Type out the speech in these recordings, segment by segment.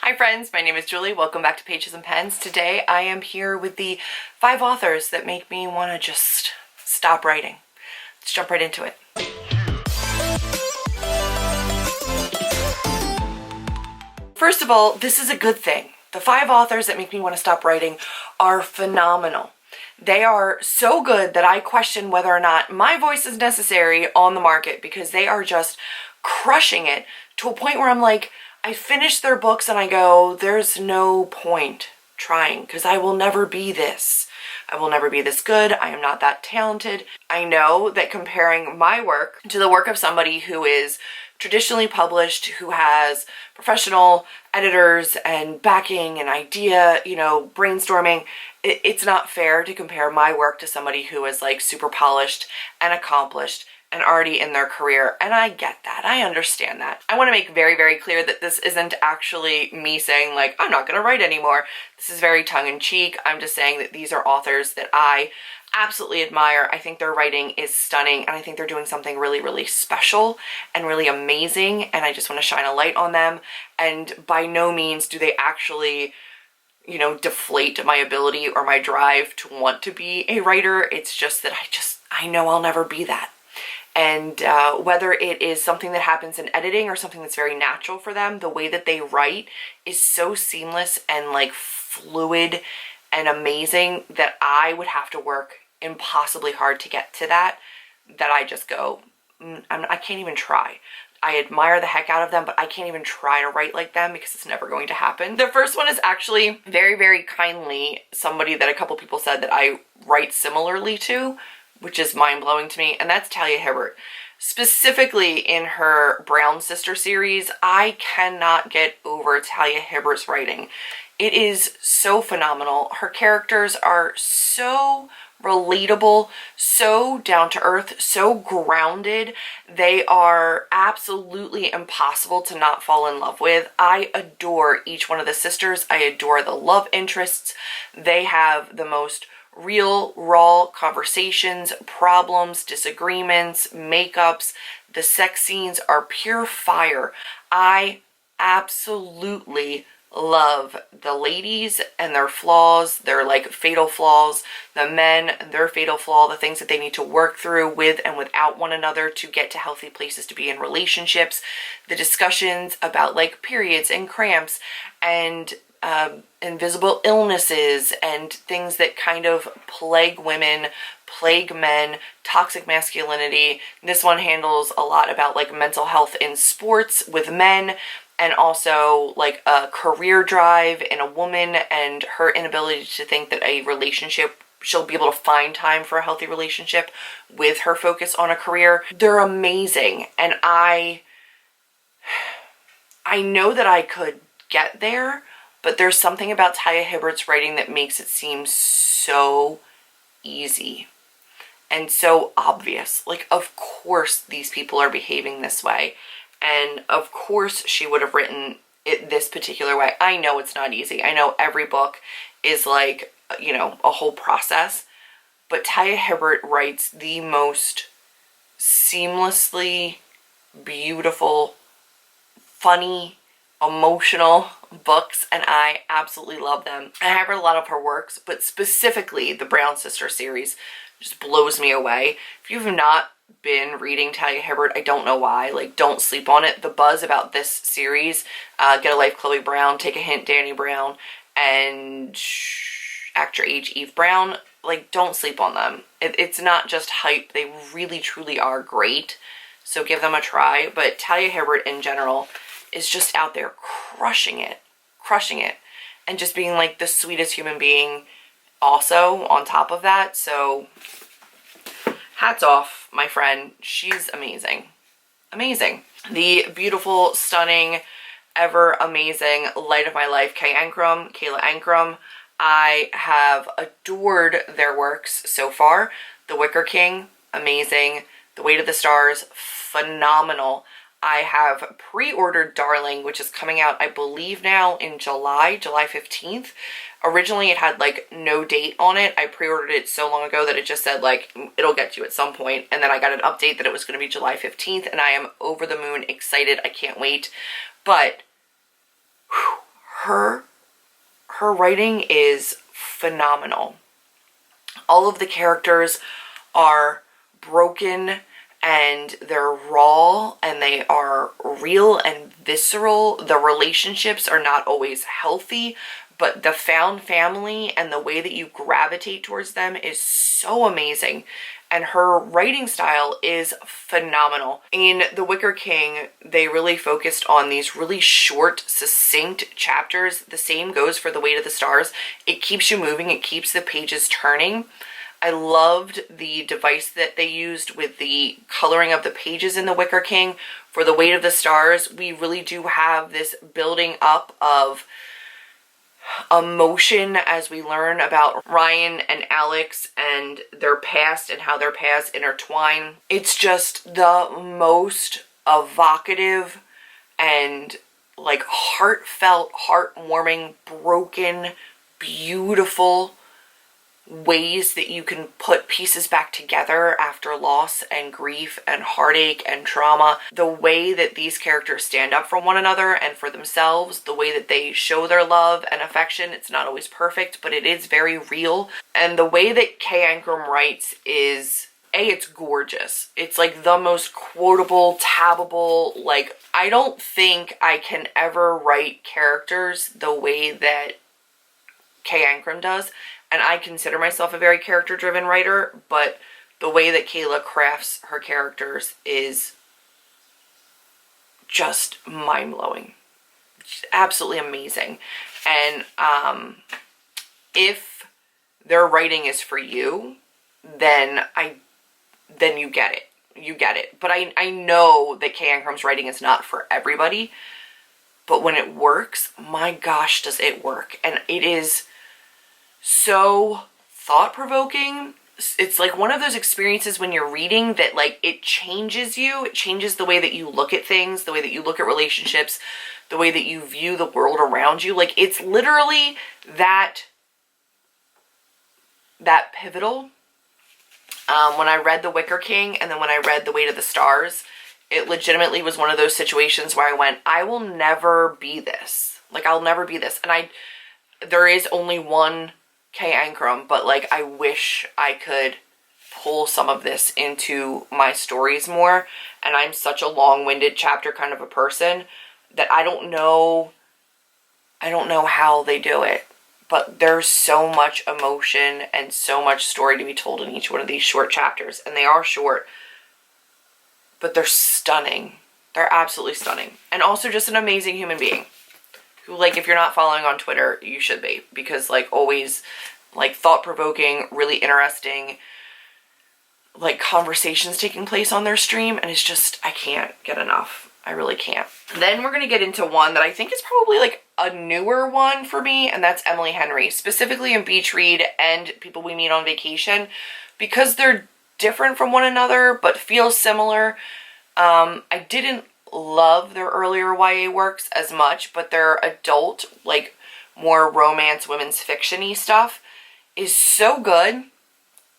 Hi friends, my name is Julie. Welcome back to Pages and Pens. Today I am here with the 5 authors that make me want to just stop writing. Let's jump right into it. First of all, this is a good thing. The 5 authors that make me want to stop writing are phenomenal. They are so good that I question whether or not my voice is necessary on the market, because they are just crushing it to a point where I'm like, I finish their books and I go, there's no point trying, because I will never be this. I will never be this good. I am not that talented. I know that comparing my work to the work of somebody who is traditionally published, who has professional editors and backing and idea, brainstorming, it's not fair to compare my work to somebody who is like super polished and accomplished and already in their career. And I get that. I understand that. I want to make very, very clear that this isn't actually me saying like, I'm not going to write anymore. This is very tongue-in-cheek. I'm just saying that these are authors that I absolutely admire. I think their writing is stunning, and I think they're doing something really, really special and really amazing, and I just want to shine a light on them. And by no means do they actually, deflate my ability or my drive to want to be a writer. It's just that I know I'll never be that. And whether it is something that happens in editing or something that's very natural for them, the way that they write is so seamless and like fluid and amazing that I would have to work impossibly hard to get to that I just go, I can't even try. I admire the heck out of them, but I can't even try to write like them because it's never going to happen. The first one is actually very, very kindly somebody that a couple people said that I write similarly to, which is mind-blowing to me, and that's Talia Hibbert. Specifically in her Brown Sister series, I cannot get over Talia Hibbert's writing. It is so phenomenal. Her characters are so relatable, so down-to-earth, so grounded. They are absolutely impossible to not fall in love with. I adore each one of the sisters. I adore the love interests. They have the most real, raw conversations, problems, disagreements, makeups. The sex scenes are pure fire. I absolutely love the ladies and their flaws, their like fatal flaws, the men and their fatal flaw, the things that they need to work through with and without one another to get to healthy places to be in relationships, the discussions about like periods and cramps and invisible illnesses and things that kind of plague women, plague men, toxic masculinity. This one handles a lot about like mental health in sports with men, and also like a career drive in a woman and her inability to think that a relationship, she'll be able to find time for a healthy relationship with her focus on a career. They're amazing, and I know that I could get there, but there's something about Talia Hibbert's writing that makes it seem so easy and so obvious. Like, of course these people are behaving this way, and of course she would have written it this particular way. I know it's not easy. I know every book is like, a whole process, but Talia Hibbert writes the most seamlessly beautiful, funny, emotional books, and I absolutely love them. I have read a lot of her works, but specifically the Brown Sister series just blows me away. If you have not been reading Talia Hibbert, I don't know why. Like, don't sleep on it. The buzz about this series, Get a Life Chloe Brown, Take a Hint Danny Brown, and Act Your Age Eve Brown, like, don't sleep on them. It's not just hype. They really, truly are great. So give them a try. But Talia Hibbert in general is just out there crushing it, and just being like the sweetest human being also on top of that. So hats off, my friend. She's amazing. Amazing. The beautiful, stunning, ever amazing light of my life, Kayla Ankrum. I have adored their works so far. The Wicker King, amazing. The Weight of the Stars, phenomenal. I have pre-ordered Darling, which is coming out, I believe now in July 15th. Originally it had like no date on it. I pre-ordered it so long ago that it just said like, it'll get to you at some point. And then I got an update that it was going to be July 15th, and I am over the moon excited. I can't wait. But whew, her writing is phenomenal. All of the characters are broken and they're raw and they are real and visceral. The relationships are not always healthy, but the found family and the way that you gravitate towards them is so amazing. And her writing style is phenomenal. In The Wicker King, they really focused on these really short, succinct chapters. The same goes for The Weight of the Stars. It keeps you moving, it keeps the pages turning. I loved the device that they used with the coloring of the pages in The Wicker King. For The Weight of the Stars, we really do have this building up of emotion as we learn about Ryan and Alex and their past and how their paths intertwine. It's just the most evocative and like heartfelt, heartwarming, broken, beautiful ways that you can put pieces back together after loss and grief and heartache and trauma. The way that these characters stand up for one another and for themselves, the way that they show their love and affection, it's not always perfect, but it is very real. And the way that Kay Ankrum writes is, it's gorgeous. It's like the most quotable, tabbable, like, I don't think I can ever write characters the way that Kay Ankrum does. And I consider myself a very character-driven writer, but the way that Kayla crafts her characters is just mind-blowing. Absolutely amazing. And if their writing is for you, then you get it. You get it. But I know that Kay Ankrum's writing is not for everybody, but when it works, my gosh, does it work. And it is so thought-provoking. It's like one of those experiences when you're reading that like it changes you. It changes the way that you look at things, the way that you look at relationships, the way that you view the world around you. Like it's literally that pivotal. When I read The Wicker King and then when I read The Weight of the Stars, it legitimately was one of those situations where I went, I will never be this. Like I'll never be this. And there is only one Kay Ankrum, but like I wish I could pull some of this into my stories more. And I'm such a long-winded chapter kind of a person that I don't know how they do it. But there's so much emotion and so much story to be told in each one of these short chapters. And they are short, but they're stunning. They're absolutely stunning. And also just an amazing human being. Who, like, if you're not following on Twitter, you should be. Because, like, always, like, thought-provoking, really interesting, like, conversations taking place on their stream. And it's just, I can't get enough. I really can't. Then we're going to get into one that I think is probably, like, a newer one for me. And that's Emily Henry. Specifically in Beach Read and People We Meet on Vacation. Because they're different from one another, but feel similar. I didn't love their earlier YA works as much, but their adult, like more romance, women's fiction-y stuff is so good.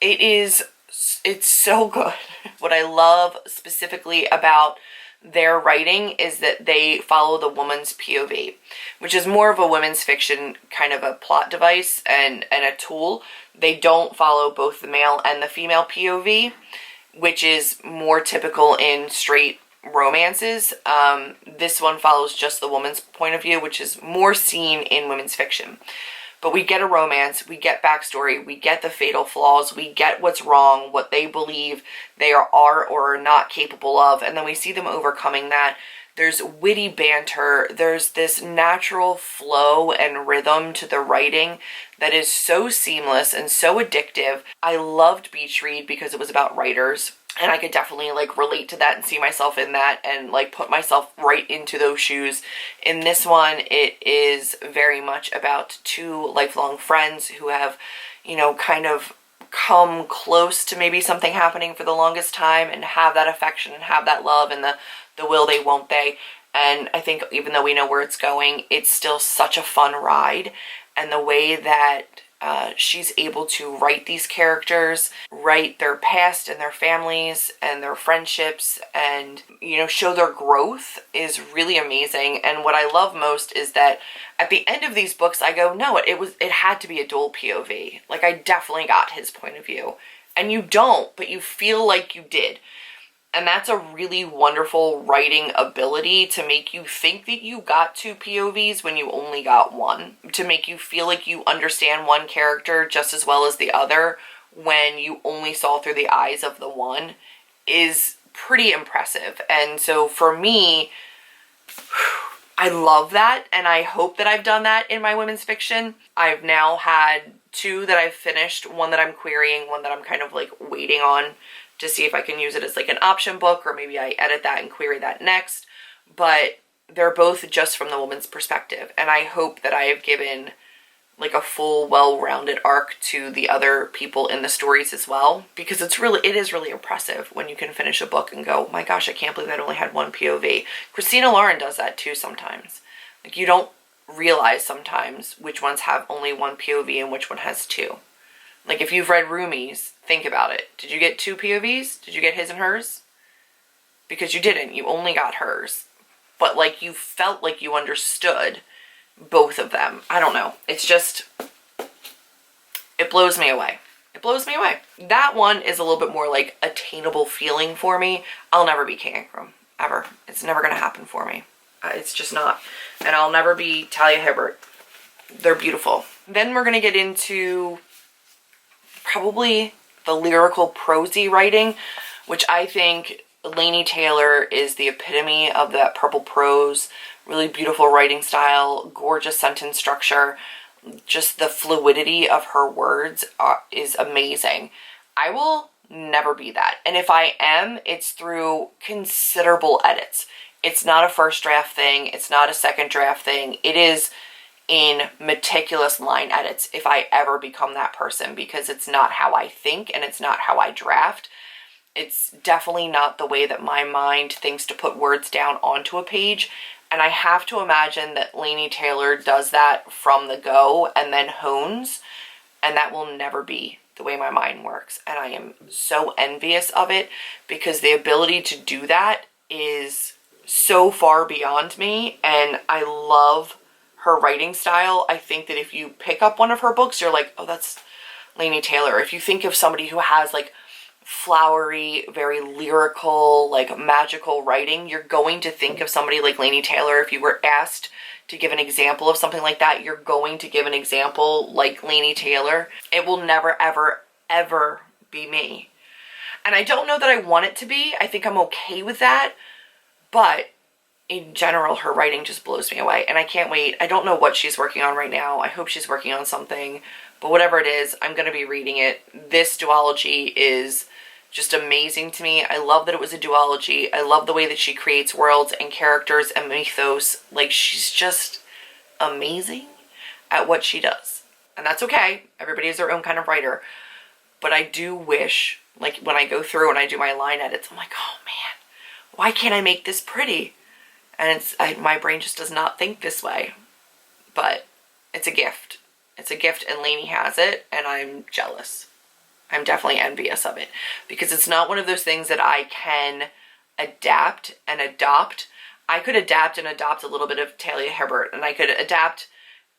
It's so good. What I love specifically about their writing is that they follow the woman's POV, which is more of a women's fiction kind of a plot device and a tool. They don't follow both the male and the female POV, which is more typical in straight romances. This one follows just the woman's point of view, which is more seen in women's fiction. But we get a romance, we get backstory, we get the fatal flaws, we get what's wrong, what they believe they are or are not capable of, and then we see them overcoming that. There's witty banter, there's this natural flow and rhythm to the writing that is so seamless and so addictive. I loved Beach Read because it was about writers. And I could definitely like relate to that and see myself in that and like put myself right into those shoes. In this one, it is very much about two lifelong friends who have, you know, kind of come close to maybe something happening for the longest time and have that affection and have that love and the will they, won't they. And I think even though we know where it's going, it's still such a fun ride. And the way that she's able to write these characters, write their past and their families and their friendships, and, you know, show their growth is really amazing. And what I love most is that at the end of these books, I go, no, it had to be a dual POV. Like, I definitely got his point of view. And you don't, but you feel like you did. And that's a really wonderful writing ability, to make you think that you got two POVs when you only got one. To make you feel like you understand one character just as well as the other when you only saw through the eyes of the one is pretty impressive. And so for me, I love that, and I hope that I've done that in my women's fiction. I've now had two that I've finished, one that I'm querying, one that I'm kind of like waiting on to see if I can use it as like an option book, or maybe I edit that and query that next. But they're both just from the woman's perspective, and I hope that I have given like a full, well-rounded arc to the other people in the stories as well, because it is really impressive when you can finish a book and go, my gosh, I can't believe that only had one POV. Christina Lauren does that too sometimes. Like, you don't realize sometimes which ones have only one POV and which one has two. Like, if you've read Rumi's, think about it. Did you get two POVs? Did you get his and hers? Because you didn't. You only got hers. But, like, you felt like you understood both of them. I don't know. It's just, it blows me away. It blows me away. That one is a little bit more like attainable feeling for me. I'll never be Kayla Ankrum, ever. It's never going to happen for me. It's just not. And I'll never be Talia Hibbert. They're beautiful. Then we're going to get into probably the lyrical prosy writing, which I think Laini Taylor is the epitome of that purple prose. Really beautiful writing style, gorgeous sentence structure. Just the fluidity of her words is amazing. I will never be that. And if I am, it's through considerable edits. It's not a first draft thing. It's not a second draft thing. It is in meticulous line edits if I ever become that person, because it's not how I think and it's not how I draft. It's definitely not the way that my mind thinks to put words down onto a page. And I have to imagine that Laini Taylor does that from the go and then hones, and that will never be the way my mind works. And I am so envious of it, because the ability to do that is so far beyond me, and I love her writing style. I think that if you pick up one of her books, you're like, oh, that's Laini Taylor. If you think of somebody who has like flowery, very lyrical, like magical writing, you're going to think of somebody like Laini Taylor. If you were asked to give an example of something like that, you're going to give an example like Laini Taylor. It will never, ever, ever be me. And I don't know that I want it to be. I think I'm okay with that. But in general, her writing just blows me away. And I can't wait. I don't know what she's working on right now. I hope she's working on something. But whatever it is, I'm going to be reading it. This duology is just amazing to me. I love that it was a duology. I love the way that she creates worlds and characters and mythos. Like, she's just amazing at what she does. And that's okay. Everybody is their own kind of writer. But I do wish, like, when I go through and I do my line edits, I'm like, oh man, why can't I make this pretty? And my brain just does not think this way. But it's a gift. It's a gift, and Laini has it, and I'm jealous. I'm definitely envious of it, because it's not one of those things that I can adapt and adopt. I could adapt and adopt a little bit of Talia Hibbert, and I could adapt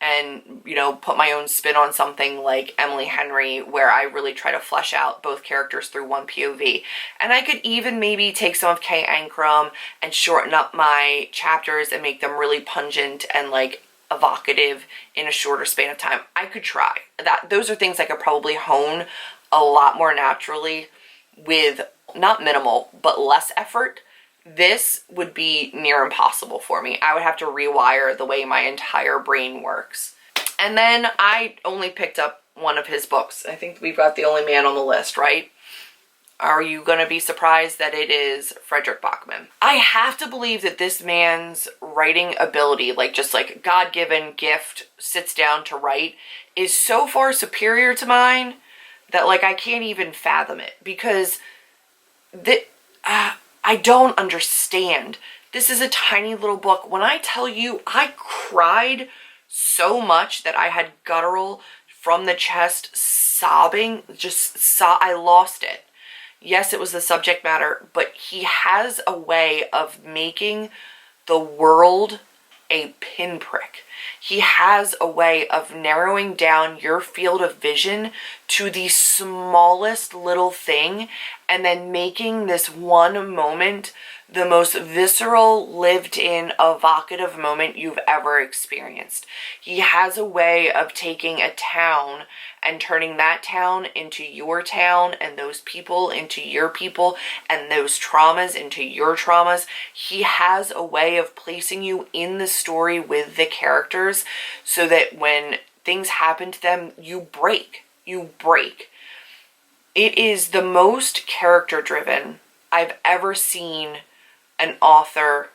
and, you know, put my own spin on something like Emily Henry, where I really try to flesh out both characters through one POV. And I could even maybe take some of Kayla Ankrum and shorten up my chapters and make them really pungent and like evocative in a shorter span of time. I could try that. Those are things I could probably hone a lot more naturally with not minimal, but less effort. This would be near impossible for me. I would have to rewire the way my entire brain works. And then I only picked up one of his books. I think we've got The Only Man on the list, right? Are you going to be surprised that it is Frederick Bachmann? I have to believe that this man's writing ability, like just like God-given gift, sits down to write, is so far superior to mine that like I can't even fathom it, because I don't understand. This is a tiny little book. When I tell you I cried so much that I had guttural from the chest, sobbing, I lost it. Yes, it was the subject matter, but he has a way of making the world a pinprick. He has a way of narrowing down your field of vision to the smallest little thing and then making this one moment the most visceral, lived-in, evocative moment you've ever experienced. He has a way of taking a town and turning that town into your town, and those people into your people, and those traumas into your traumas. He has a way of placing you in the story with the characters so that when things happen to them, you break. You break. It is the most character-driven I've ever seen an author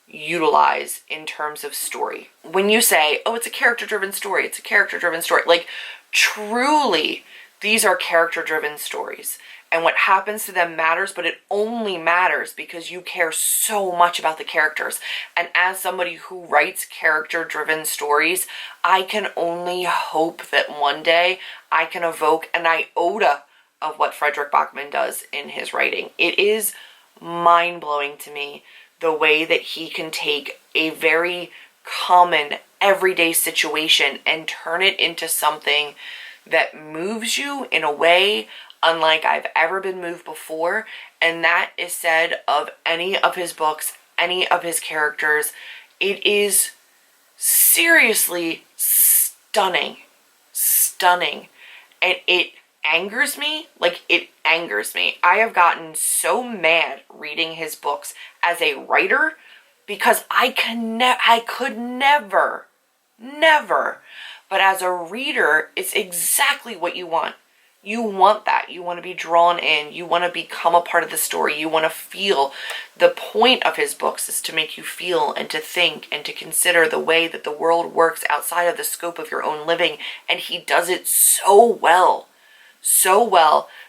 utilize in terms of story. When you say, oh, it's a character-driven story, it's a character-driven story, like, truly, these are character-driven stories. And what happens to them matters, but it only matters because you care so much about the characters. And as somebody who writes character-driven stories, I can only hope that one day I can evoke an iota of what Frederick Bachmann does in his writing. It is mind-blowing to me the way that he can take a very common everyday situation and turn it into something that moves you in a way unlike I've ever been moved before. And that is said of any of his books, any of his characters. It is seriously stunning. And it angers me. Like, it angers me. I have gotten so mad reading his books as a writer because I could never. But as a reader, it's exactly what you want. You want that. You want to be drawn in. You want to become a part of the story. You want to feel. The point of his books is to make you feel and to think and to consider the way that the world works outside of the scope of your own living. And he does it so well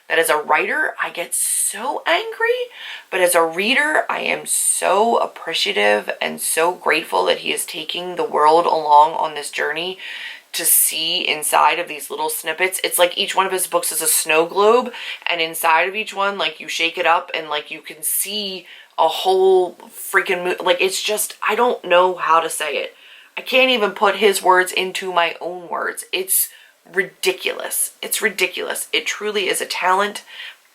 that as a writer, I get so angry. But as a reader, I am so appreciative and so grateful that he is taking the world along on this journey to see inside of these little snippets. It's like each one of his books is a snow globe, and inside of each one, like, you shake it up and like you can see a whole freaking like, it's just, I don't know how to say it. I can't even put his words into my own words. It's ridiculous. It's ridiculous. It truly is a talent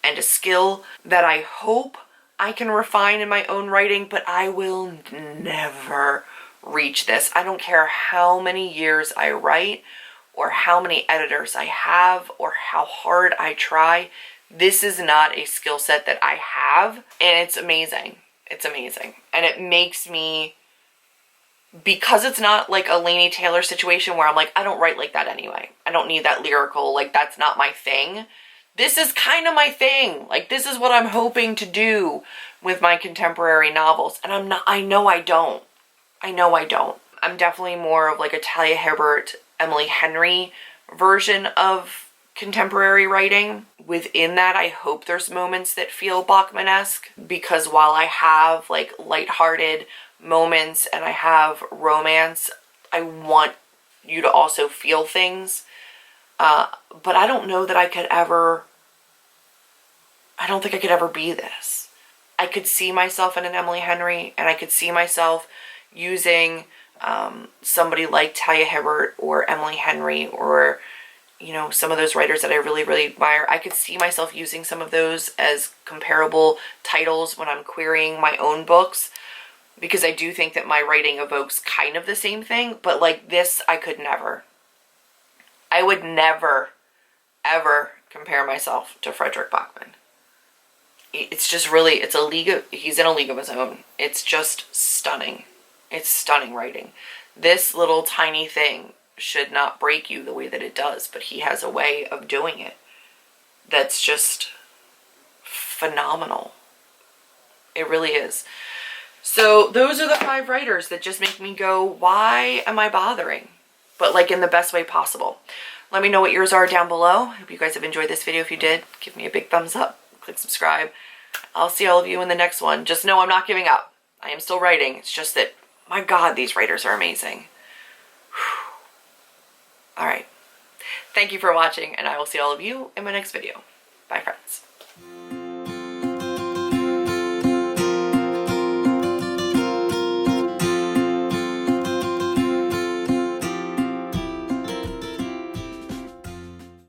and a skill that I hope I can refine in my own writing, but I will never reach this. I don't care how many years I write or how many editors I have or how hard I try. This is not a skill set that I have, and it's amazing. It's amazing. And it makes me, because it's not like a Laini Taylor situation where I'm like, I don't write like that anyway. I don't need that lyrical, like, that's not my thing. This is kind of my thing. Like, this is what I'm hoping to do with my contemporary novels. And I know I don't. I'm definitely more of like a Talia Hibbert, Emily Henry version of contemporary writing. Within that, I hope there's moments that feel Bachmann-esque, because while I have like lighthearted moments and I have romance, I want you to also feel things. But I don't know that I don't think I could ever be this. I could see myself in an Emily Henry, and I could see myself using somebody like Talia Hibbert or Emily Henry or, you know, some of those writers that I really, really admire. I could see myself using some of those as comparable titles when I'm querying my own books, because I do think that my writing evokes kind of the same thing. But like this, I could never. I would never, ever compare myself to Frederick Bachmann. It's just really, he's in a league of his own. It's just stunning. It's stunning writing. This little tiny thing should not break you the way that it does, but he has a way of doing it that's just phenomenal. It really is. So those are the 5 writers that just make me go, why am I bothering? But like in the best way possible. Let me know what yours are down below. I hope you guys have enjoyed this video. If you did, give me a big thumbs up. Click subscribe. I'll see all of you in the next one. Just know I'm not giving up. I am still writing. It's just that, my God, these writers are amazing. All right. Thank you for watching, and I will see all of you in my next video. Bye, friends.